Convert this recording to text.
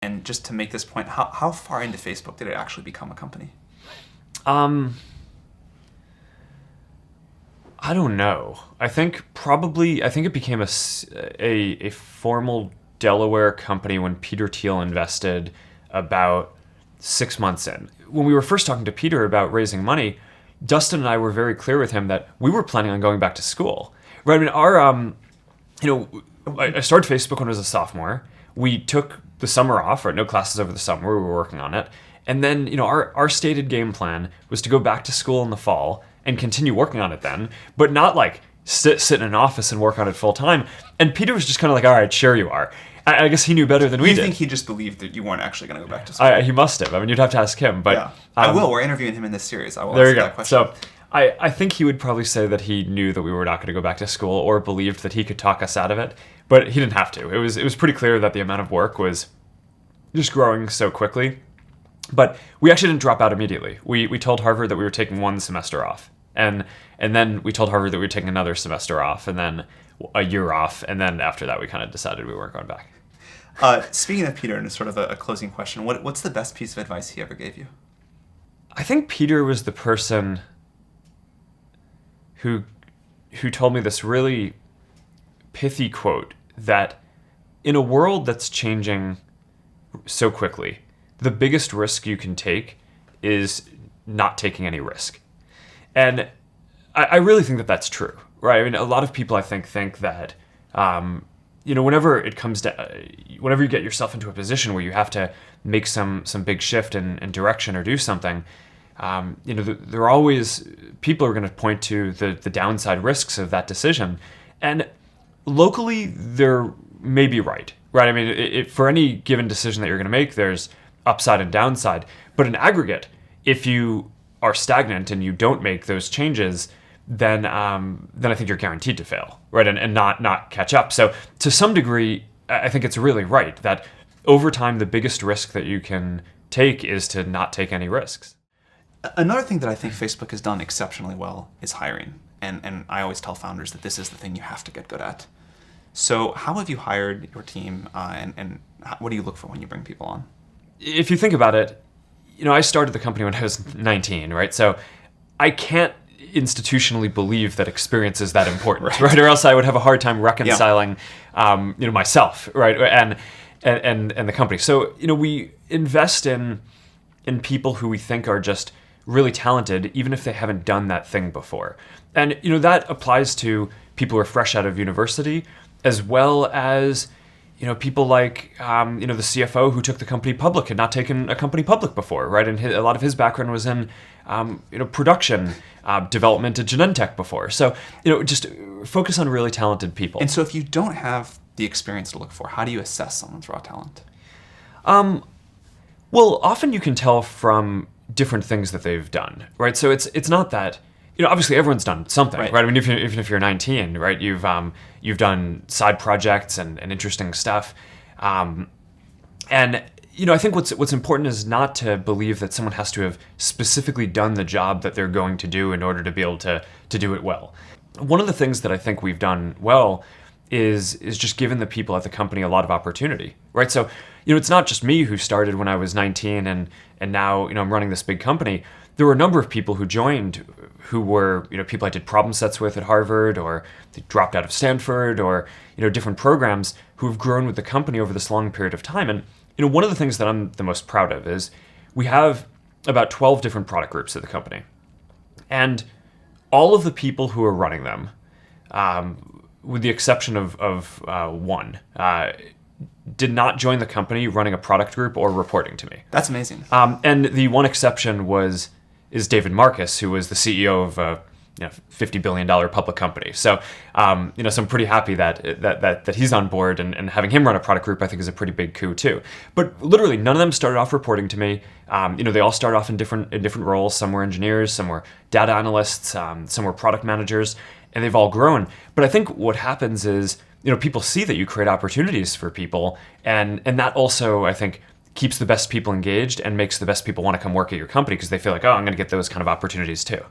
And just to make this point, how far into Facebook did it actually become a company? I don't know. I think it became a formal Delaware company when Peter Thiel invested about 6 months in. When we were first talking to Peter about raising money, Dustin and I were very clear with him that we were planning on going back to school. Right? I mean, I started Facebook when I was a sophomore. We took the summer off, right? No classes over the summer. We were working on it. And then, our stated game plan was to go back to school in the fall and continue working on it then, but not like sit in an office and work on it full time. And Peter was just kind of like, all right, sure you are. I guess he knew better than we did. You think he just believed that you weren't actually going to go back to school? He must have. I mean, you'd have to ask him. But yeah. I will. We're interviewing him in this series. I will there ask you go. that question. So I think he would probably say that he knew that we were not going to go back to school or believed that he could talk us out of it. But he didn't have to. It was pretty clear that the amount of work was just growing so quickly. But we actually didn't drop out immediately. We told Harvard that we were taking one semester off. And then we told Harvard that we were taking another semester off, and then a year off. And then after that, we kind of decided we weren't going back. Speaking of Peter, and sort of a closing question, what's the best piece of advice he ever gave you? I think Peter was the person who told me this really pithy quote that in a world that's changing so quickly, the biggest risk you can take is not taking any risk. And I really think that that's true, right? I mean, a lot of people, I think that, whenever it comes to, whenever you get yourself into a position where you have to make some big shift in direction or do something, there are always people who are going to point to the downside risks of that decision. And locally, they're maybe right? I mean, for any given decision that you're going to make, there's upside and downside. But in aggregate, if you are stagnant and you don't make those changes, then I think you're guaranteed to fail, right? And not catch up. So to some degree, I think it's really right that over time, the biggest risk that you can take is to not take any risks. Another thing that I think Facebook has done exceptionally well is hiring. And I always tell founders that this is the thing you have to get good at. So how have you hired your team, and what do you look for when you bring people on? If you think about it, I started the company when I was 19, right? So I can't institutionally believe that experience is that important, right? Or else I would have a hard time reconciling, myself, right? And the company. So, we invest in people who we think are just really talented, even if they haven't done that thing before. And, that applies to people who are fresh out of university, as well as, people like, the CFO who took the company public had not taken a company public before, right? And a lot of his background was in, production, development at Genentech before. So, just focus on really talented people. And so if you don't have the experience to look for, how do you assess someone's raw talent? Well, often you can tell from different things that they've done, right? So it's not that, obviously everyone's done something, right? I mean, even if you're 19, right, you've done side projects and interesting stuff, and I think what's important is not to believe that someone has to have specifically done the job that they're going to do in order to be able to do it well. One of the things that I think we've done well is just given the people at the company a lot of opportunity, right? So, it's not just me who started when I was 19 and now, I'm running this big company. There were a number of people who joined who were, people I did problem sets with at Harvard, or they dropped out of Stanford, or, different programs who have grown with the company over this long period of time. And, one of the things that I'm the most proud of is we have about 12 different product groups at the company. And all of the people who are running them, with the exception of one, did not join the company running a product group or reporting to me. That's amazing. And the one exception is David Marcus, who was the CEO of a $50 billion public company. So, so I'm pretty happy that he's on board, and having him run a product group, I think, is a pretty big coup too. But literally, none of them started off reporting to me. They all start off in different roles. Some were engineers, some were data analysts, some were product managers, and they've all grown. But I think what happens is, people see that you create opportunities for people, and that also, I think, keeps the best people engaged and makes the best people want to come work at your company because they feel like, oh, I'm going to get those kind of opportunities too.